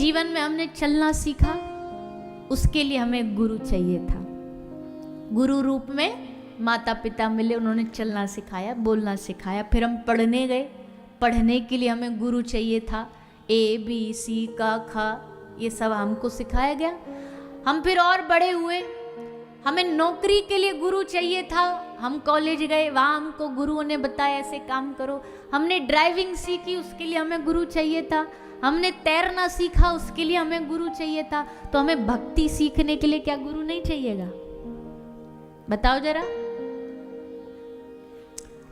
जीवन में हमने चलना सीखा, उसके लिए हमें गुरु चाहिए था। गुरु रूप में माता पिता मिले, उन्होंने चलना सिखाया, बोलना सिखाया। फिर हम पढ़ने गए, पढ़ने के लिए हमें गुरु चाहिए था। ए बी सी का खा ये सब हमको सिखाया गया। हम फिर और बड़े हुए, हमें नौकरी के लिए गुरु चाहिए था। हम कॉलेज गए, वहाँ हमको गुरुओं ने बताया ऐसे काम करो। हमने ड्राइविंग सीखी, उसके लिए हमें गुरु चाहिए था। हमने तैरना सीखा, उसके लिए हमें गुरु चाहिए था। तो हमें भक्ति सीखने के लिए क्या गुरु नहीं चाहिएगा? बताओ जरा।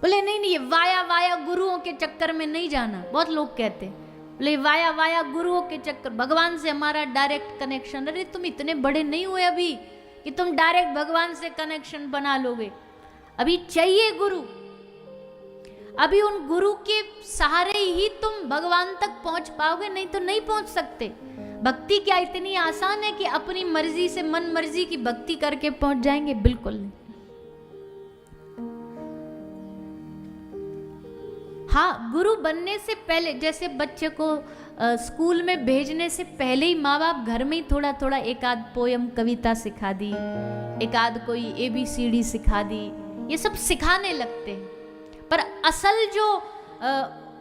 बोले नहीं नहीं, ये वाया वाया गुरुओं के चक्कर में नहीं जाना। बहुत लोग कहते हैं बोले वाया वाया गुरुओं के चक्कर, भगवान से हमारा डायरेक्ट कनेक्शन। अरे तुम इतने बड़े नहीं हुए अभी कि तुम डायरेक्ट भगवान से कनेक्शन बना लोगे। अभी चाहिए गुरु। अभी उन गुरु के सहारे ही तुम भगवान तक पहुंच पाओगे, नहीं तो नहीं पहुंच सकते। भक्ति क्या इतनी आसान है कि अपनी मर्जी से, मन मर्जी की भक्ति करके पहुंच जाएंगे? बिल्कुल नहीं। हाँ, गुरु बनने से पहले, जैसे बच्चे को स्कूल में भेजने से पहले ही माँ बाप घर में ही थोड़ा थोड़ा एक आध पोयम कविता सिखा दी, एक आध कोई ABCD सिखा दी, ये सब सिखाने लगते हैं। पर असल जो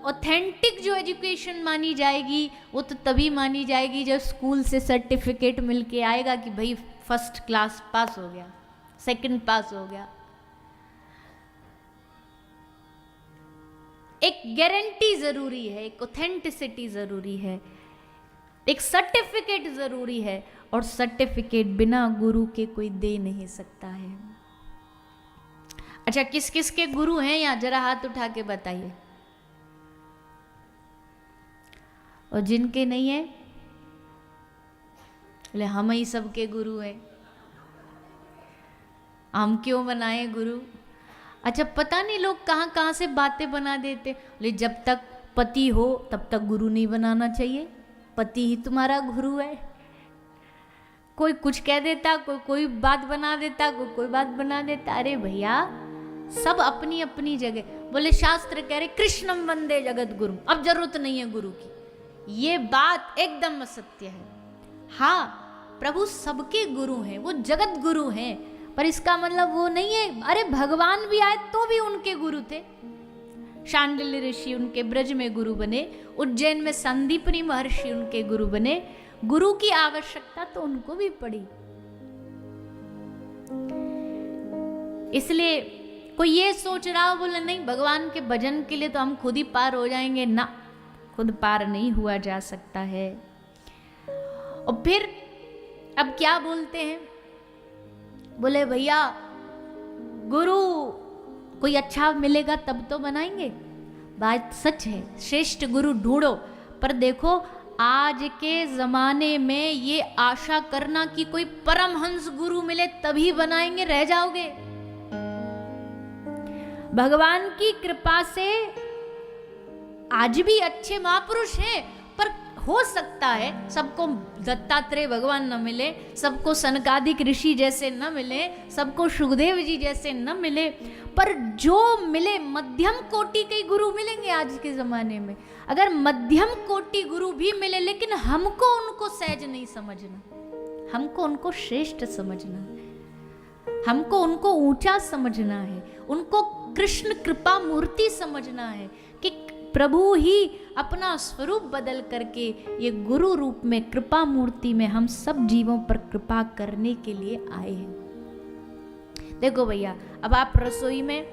ऑथेंटिक जो एजुकेशन मानी जाएगी वो तो तभी मानी जाएगी जब स्कूल से सर्टिफिकेट मिलके आएगा कि भाई फर्स्ट क्लास पास हो गया, सेकंड पास हो गया। एक गारंटी जरूरी है, एक ऑथेंटिसिटी जरूरी है, एक सर्टिफिकेट जरूरी है, और सर्टिफिकेट बिना गुरु के कोई दे नहीं सकता है। अच्छा, किस किस के गुरु हैं यहाँ जरा हाथ उठा के बताइए। और जिनके नहीं है बोले हम ही सबके गुरु हैं, हम क्यों बनाए गुरु। अच्छा, पता नहीं लोग कहाँ कहाँ से बातें बना देते। बोले जब तक पति हो तब तक गुरु नहीं बनाना चाहिए, पति ही तुम्हारा गुरु है। कोई कुछ कह देता, कोई बात बना देता, कोई बात बना देता। अरे भैया, सब अपनी अपनी जगह। बोले शास्त्र कह रहे कृष्णम वंदे जगत गुरु, अब जरूरत नहीं है गुरु की। ये बात एकदम असत्य है। हाँ, प्रभु सबके गुरु हैं, वो जगत गुरु हैं, पर इसका मतलब वो नहीं है। अरे भगवान भी आए तो भी उनके गुरु थे। शांडिल्य ऋषि उनके ब्रज में गुरु बने, उज्जैन में संदीपनी महर्षि उनके गुरु बने। गुरु की आवश्यकता तो उनको भी पड़ी। इसलिए कोई ये सोच रहा हो, बोले नहीं भगवान के भजन के लिए तो हम खुद ही पार हो जाएंगे, ना, खुद पार नहीं हुआ जा सकता है। और फिर अब क्या बोलते हैं, बोले भैया गुरु कोई अच्छा मिलेगा तब तो बनाएंगे। बात सच है, श्रेष्ठ गुरु ढूंढो, पर देखो आज के जमाने में ये आशा करना कि कोई परमहंस गुरु मिले तभी बनाएंगे, रह जाओगे। भगवान की कृपा से आज भी अच्छे महापुरुष हैं, पर हो सकता है सबको दत्तात्रेय भगवान न मिले, सबको सनकादिक ऋषि जैसे न मिले, सबको सुखदेव जी जैसे न मिले, पर जो मिले मध्यम कोटि के गुरु मिलेंगे आज के जमाने में। अगर मध्यम कोटि गुरु भी मिले, लेकिन हमको उनको सहज नहीं समझना, हमको उनको श्रेष्ठ समझना है, हमको उनको ऊंचा समझना है, उनको कृष्ण कृपा मूर्ति समझना है कि प्रभु ही अपना स्वरूप बदल करके ये गुरु रूप में कृपा मूर्ति में हम सब जीवों पर कृपा करने के लिए आए हैं। देखो भैया, अब आप रसोई में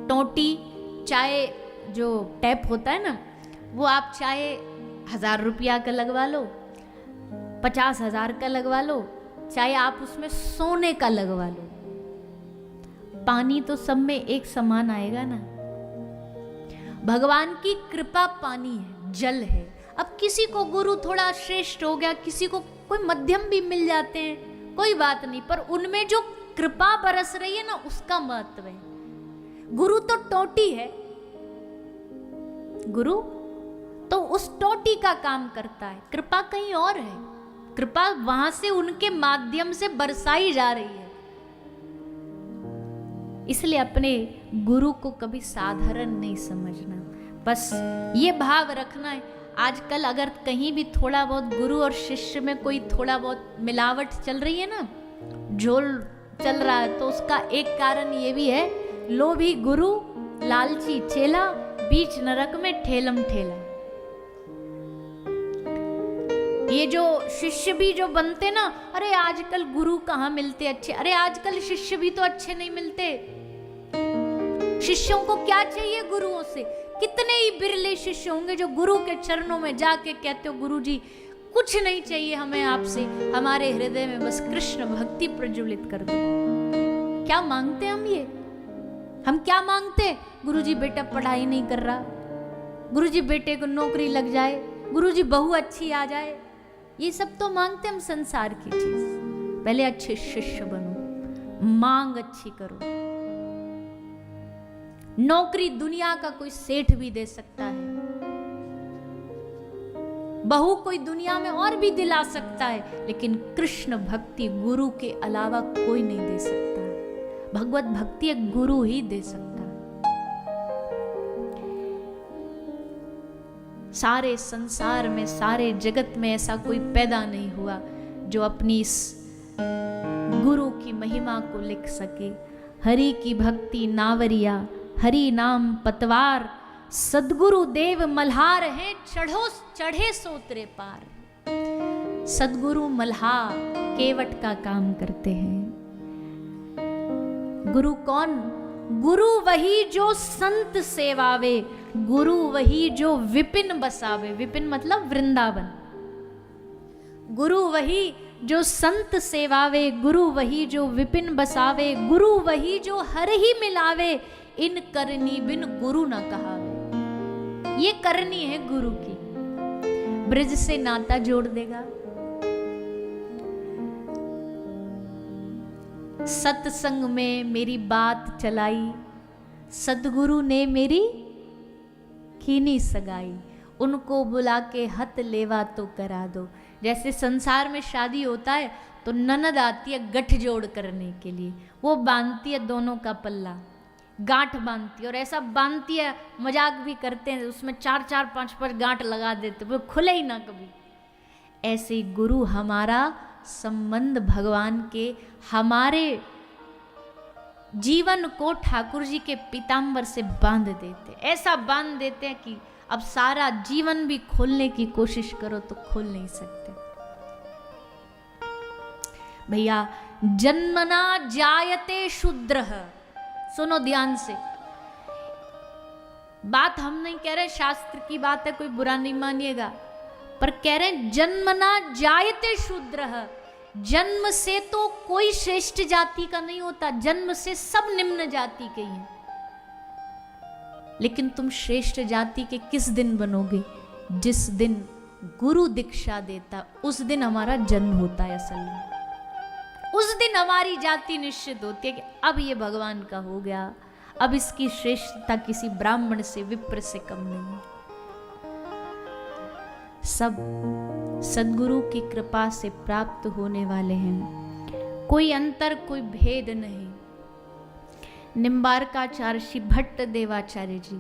टोटी चाय जो टैप होता है ना, वो आप चाहे 1000 रुपया का लगवा लो, 50,000 का लगवा लो, चाहे आप उसमें सोने का लगवा लो, पानी तो सब में एक समान आएगा ना। भगवान की कृपा पानी है, जल है। अब किसी को गुरु थोड़ा श्रेष्ठ हो गया, किसी को कोई मध्यम भी मिल जाते हैं, कोई बात नहीं, पर उनमें जो कृपा बरस रही है ना, उसका महत्व है। गुरु तो टोटी है, गुरु तो उस टोटी का काम करता है, कृपा कहीं और है, कृपा वहां से उनके माध्यम से बरसाई जा रही है। इसलिए अपने गुरु को कभी साधारण नहीं समझना, बस ये भाव रखना है। आजकल अगर कहीं भी थोड़ा बहुत गुरु और शिष्य में कोई थोड़ा बहुत मिलावट चल रही है ना, झोल चल रहा है, तो उसका एक कारण ये भी है, लोभी गुरु लालची चेला, बीच नरक में ठेलम ठेला। ये जो शिष्य भी जो बनते ना, अरे आजकल गुरु कहाँ मिलते अच्छे, अरे आजकल शिष्य भी तो अच्छे नहीं मिलते। शिष्यों को क्या चाहिए गुरुओं से? कितने ही बिरले शिष्य होंगे जो गुरु के चरणों में जाके कहते हो गुरु जी कुछ नहीं चाहिए हमें आपसे, हमारे हृदय में बस कृष्ण भक्ति प्रज्वलित कर दो। क्या मांगते हम ये? हम क्या मांगते? गुरुजी बेटा पढ़ाई नहीं कर रहा, गुरुजी बेटे को नौकरी लग जाए, गुरुजी बहू अच्छी आ जाए, ये सब तो मांगते हम संसार की चीज। पहले अच्छे शिष्य बनो, मांग अच्छी करो। नौकरी दुनिया का कोई सेठ भी दे सकता है, बहू कोई दुनिया में और भी दिला सकता है, लेकिन कृष्ण भक्ति गुरु के अलावा कोई नहीं दे सकता है। भगवत भक्ति एक गुरु ही दे सकता है। सारे संसार में, सारे जगत में ऐसा कोई पैदा नहीं हुआ जो अपनी इस गुरु की महिमा को लिख सके। हरि की भक्ति नावरिया, हरि नाम पतवार, सदगुरु देव मल्हार हैं, चढ़े सोतरे पार। सदगुरु मल्हार केवट का काम करते हैं। गुरु कौन? गुरु वही जो संत सेवावे, गुरु वही जो विपिन बसावे। विपिन मतलब वृंदावन। गुरु वही जो संत सेवावे, गुरु वही जो विपिन बसावे, गुरु वही जो हर ही मिलावे, इन करनी बिन गुरु न कहावे। ये करनी है गुरु की, ब्रज से नाता जोड़ देगा। सत्संग में मेरी बात चलाई, सदगुरु ने मेरी कीनी सगाई, उनको बुला के हथ लेवा तो करा दो। जैसे संसार में शादी होता है तो ननद आती है गठजोड़ करने के लिए, वो बांधती है दोनों का पल्ला, गांठ बांधती है, और ऐसा बांधती है, मजाक भी करते हैं, उसमें 4-4, 5-5 गांठ लगा देते, वो खुले ही ना कभी। ऐसे गुरु हमारा संबंध भगवान के, हमारे जीवन को ठाकुर जी के पीताम्बर से बांध देते, ऐसा बांध देते हैं कि अब सारा जीवन भी खोलने की कोशिश करो तो खोल नहीं सकते। भैया, जन्मना जायते शूद्रः, सुनो ध्यान से, बात हम नहीं कह रहे, शास्त्र की बात है, कोई बुरा नहीं मानिएगा, पर कह रहे हैं जन्मना जायते शूद्रः। जन्म से तो कोई श्रेष्ठ जाति का नहीं होता, जन्म से सब निम्न जाति के हैं। लेकिन तुम श्रेष्ठ जाति के किस दिन बनोगे? जिस दिन गुरु दीक्षा देता, उस दिन हमारा जन्म होता है। असल में उस दिन हमारी जाति निश्चित होती है कि अब ये भगवान का हो गया, अब इसकी श्रेष्ठता किसी ब्राह्मण से, विप्र से कम नहीं। सब सद्गुरु की कृपा से प्राप्त होने वाले हैं, कोई अंतर, कोई भेद नहीं। निम्बारकाचार्य श्री भट्ट देवाचार्य जी,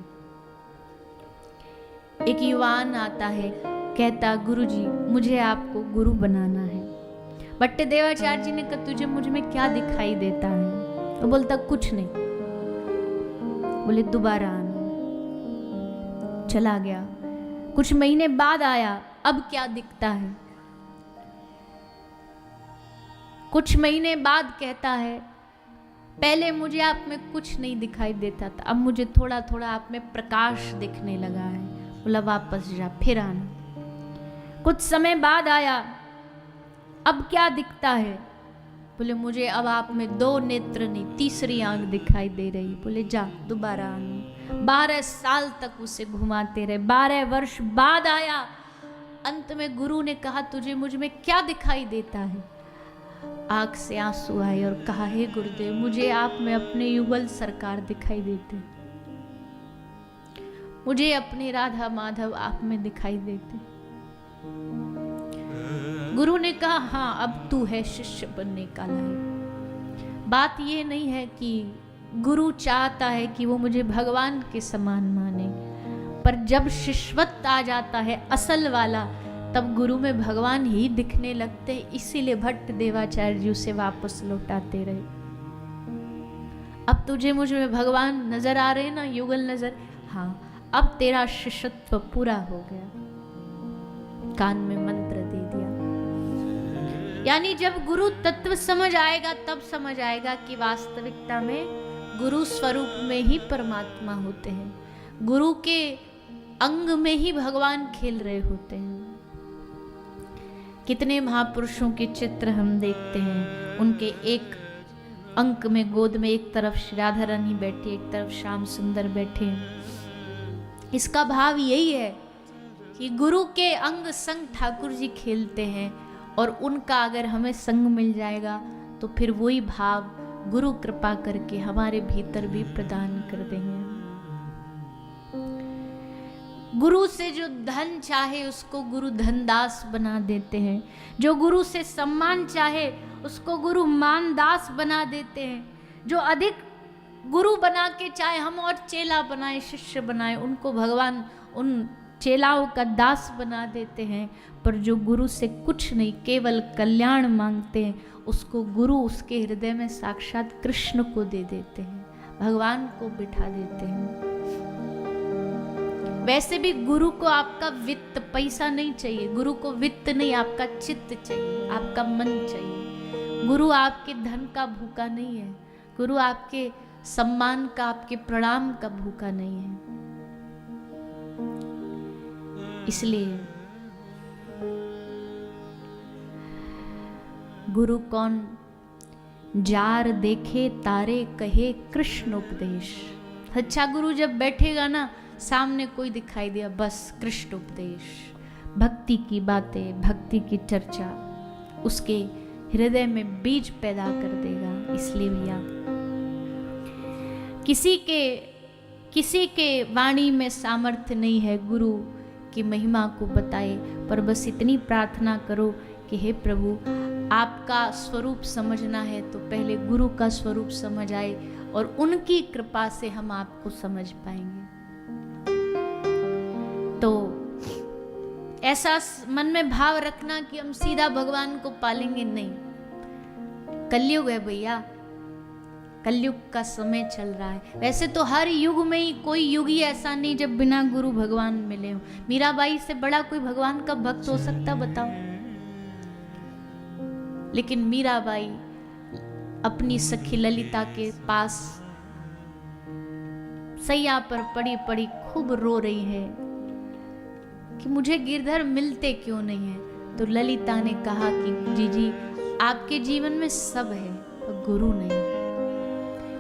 एक युवान आता है, कहता गुरु जी मुझे आपको गुरु बनाना है। भट्ट देवाचार्य जी ने कहा तुझे मुझ में क्या दिखाई देता है? तो बोलता कुछ नहीं। बोले दोबारा आना। चला गया, कुछ महीने बाद आया, अब क्या दिखता है? कुछ महीने बाद कहता है पहले मुझे आप में कुछ नहीं दिखाई देता था, अब मुझे थोड़ा थोड़ा आप में प्रकाश दिखने लगा है। बोला वापस जा, फिर आना। कुछ समय बाद आया, अब क्या दिखता है? बोले मुझे अब आप में 2 नेत्र नहीं, तीसरी आंख दिखाई दे रही। बोले जा, दोबारा आना। 12 साल तक उसे घुमाते रहे। 12 वर्ष बाद आया, अंत में गुरु ने कहा तुझे मुझ में क्या दिखाई देता है? आंख से आंसू आए और कहा हे गुरुदेव, मुझे आप में अपने युगल सरकार दिखाई देते, मुझे अपने राधा माधव आप में दिखाई देते। गुरु ने कहा हाँ, अब तू है शिष्य बनने का लायक। बात ये नहीं है कि गुरु चाहता है कि वो मुझे भगवान के समान माने, पर जब शिष्यत्व आ जाता है असल वाला, तब गुरु में भगवान ही दिखने लगते। इसीलिए भट्ट देवाचार्य जी उसे वापस लौटाते रहे। अब तुझे मुझ में भगवान नजर आ रहे ना, युगल नजर, हाँ अब तेरा शिष्यत्व पूरा हो गया। कान में मंत्र दे दिया। यानी जब गुरु तत्व समझ आएगा तब समझ आएगा कि वास्तविकता में गुरु स्वरूप में ही परमात्मा होते हैं, गुरु के अंग में ही भगवान खेल रहे होते हैं। कितने महापुरुषों के चित्र हम देखते हैं, उनके एक अंक में गोद में एक तरफ श्री राधा रानी बैठी, एक तरफ श्याम सुंदर बैठे। इसका भाव यही है कि गुरु के अंग संग ठाकुर जी खेलते हैं, और उनका अगर हमें संग मिल जाएगा तो फिर वही भाव गुरु कृपा करके हमारे भीतर भी प्रदान कर देंगे। गुरु से जो धन चाहे उसको गुरु धनदास बना देते हैं, जो गुरु से सम्मान चाहे उसको गुरु मानदास बना देते हैं, जो अधिक गुरु बना के चाहे हम और चेला बनाए शिष्य बनाए, उनको भगवान उन चेलाओं का दास बना देते हैं। पर जो गुरु से कुछ नहीं केवल कल्याण मांगते हैं, उसको गुरु उसके हृदय में साक्षात कृष्ण को दे देते हैं, भगवान को बिठा देते हैं। वैसे भी गुरु को आपका वित्त पैसा नहीं चाहिए, गुरु को वित्त नहीं, आपका चित्त चाहिए, आपका मन चाहिए। गुरु आपके धन का भूखा नहीं है, गुरु आपके सम्मान का, आपके प्रणाम का भूखा नहीं है। इसलिए गुरु कौन? जार देखे तारे कहे कृष्ण उपदेश। अच्छा गुरु जब बैठेगा ना, सामने कोई दिखाई दिया, बस कृष्ण उपदेश, भक्ति की बातें, भक्ति की चर्चा उसके हृदय में बीज पैदा कर देगा। इसलिए भैया किसी के वाणी में सामर्थ्य नहीं है गुरु की महिमा को बताए, पर बस इतनी प्रार्थना करो कि हे प्रभु आपका स्वरूप समझना है तो पहले गुरु का स्वरूप समझ आए, और उनकी कृपा से हम आपको समझ पाएंगे। तो ऐसा मन में भाव रखना कि हम सीधा भगवान को पालेंगे, नहीं। कलयुग है भैया, कलयुग का समय चल रहा है। वैसे तो हर युग में ही कोई युग ही ऐसा नहीं जब बिना गुरु भगवान मिले हो। मीराबाई से बड़ा कोई भगवान का भक्त हो सकता, बताओ? लेकिन मीराबाई अपनी सखी ललिता के पास सैया पर पड़ी पड़ी खूब रो रही है कि मुझे गिरधर मिलते क्यों नहीं है। तो ललिता ने कहा कि जी आपके जीवन में सब है पर गुरु नहीं।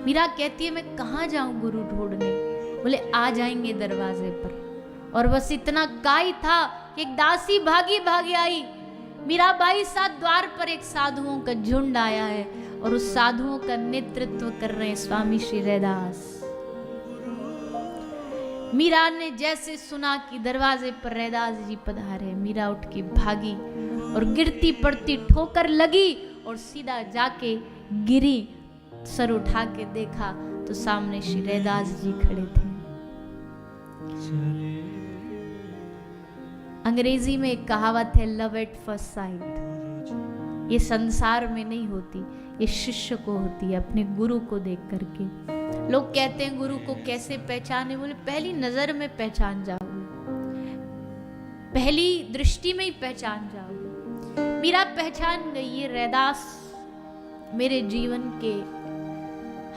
मीरा कहती है मैं कहाँ जाऊं गुरु ढूंढने? बोले आ जाएंगे दरवाजे पर। और बस इतना काई था कि एक दासी भागी आई। मीराबाई साथ द्वार पर एक साधुओं का झुंड आया है, और उस साधुओं का नेतृत्व कर रहे हैं स्वामी श्री रैदास। मीरा ने जैसे सुना कि दरवाजे पर रैदास जी पधारे, मीरा उठ के भागी और गिरती पड़ती ठोकर लगी और सीधा जाके गिरी। सर उठा के देखा तो सामने श्री रैदास जी खड़े थे। अंग्रेजी में एक कहावत है, लव एट फर्स्ट साइट। ये संसार में नहीं होती, ये शिष्य को होती है, अपने गुरु को देख करके। लोग कहते हैं गुरु को कैसे पहचाने? बोले पहली नजर में पहचान जाओगे, पहली दृष्टि में ही पहचान जाओगे। मीरा पहचान गई, ये रैदास मेरे जीवन के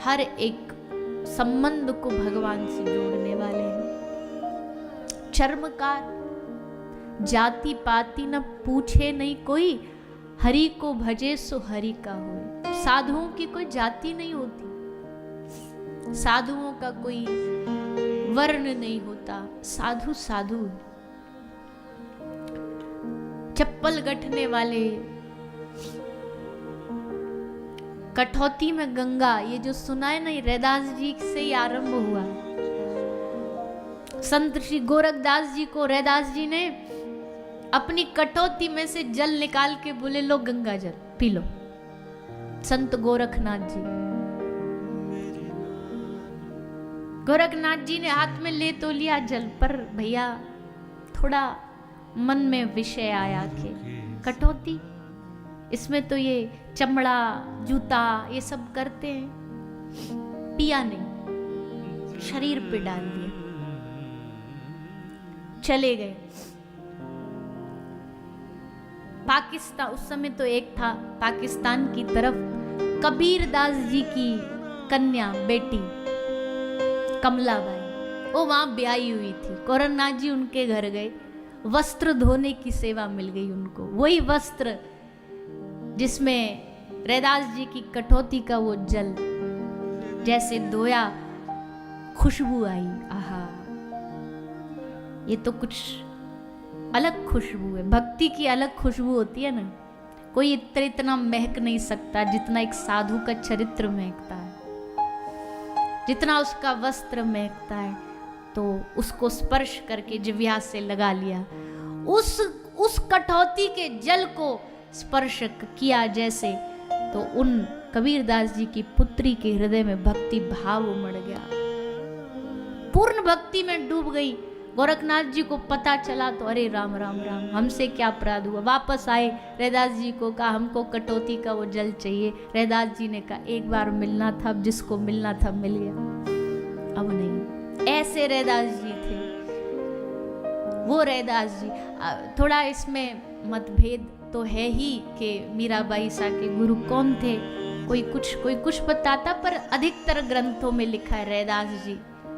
हर एक संबंध को भगवान से जोड़ने वाले हैं। चर्मकार जाति पाति न पूछे नहीं कोई, हरि को भजे सो हरि का हो। साधुओं की कोई जाति नहीं होती, साधुओं का कोई वर्ण नहीं होता, साधु साधु। चप्पल गठने वाले, कठौती में गंगा, ये जो सुना है ना, रैदास जी से ही आरंभ हुआ। संत श्री गोरखदास जी को रैदास जी ने अपनी कटौती में से जल निकाल के बोले लो गंगा जल पी लो। संत गोरखनाथ जी गोरखनाथ जी ने हाथ में ले तो लिया जल, पर भैया थोड़ा मन में विषय आया कि कटौती, इसमें तो ये चमड़ा जूता ये सब करते हैं। पिया नहीं, शरीर पे डाल दिया, चले गए। पाकिस्तान, उस समय तो एक था पाकिस्तान की तरफ कबीर दास जी की कन्या बेटी कमलाबाई, वो वहां ब्याही हुई थी। गोरखनाथ जी उनके घर गए, वस्त्र धोने की सेवा मिल गई उनको। वही वस्त्र जिसमें रैदास जी की कटौती का वो जल जैसे धोया, खुशबू आई। आहा, ये तो कुछ अलग खुशबू है। भक्ति की अलग खुशबू होती है ना, कोई इतना महक नहीं सकता जितना एक साधु का चरित्र महकता है, जितना उसका वस्त्र महकता है। तो उसको स्पर्श करके जिह्वा से लगा लिया, उस कटौती के जल को स्पर्श किया जैसे, तो उन कबीरदास जी की पुत्री के हृदय में भक्ति भाव उमड़ गया, पूर्ण भक्ति में डूब गई। गोरखनाथ जी को पता चला तो अरे राम राम राम, हमसे क्या अपराध हुआ। वापस आए, रैदास जी को कहा हमको कटौती का वो जल चाहिए। रैदास जी ने कहा एक बार मिलना था, अब जिसको मिलना था मिल गया, अब नहीं। ऐसे रैदास जी थे वो रैदास जी। थोड़ा इसमें मतभेद तो है ही कि मीराबाई सा के गुरु कौन थे, कोई कुछ बताता, पर अधिकतर ग्रंथों में लिखा है रैदास जी।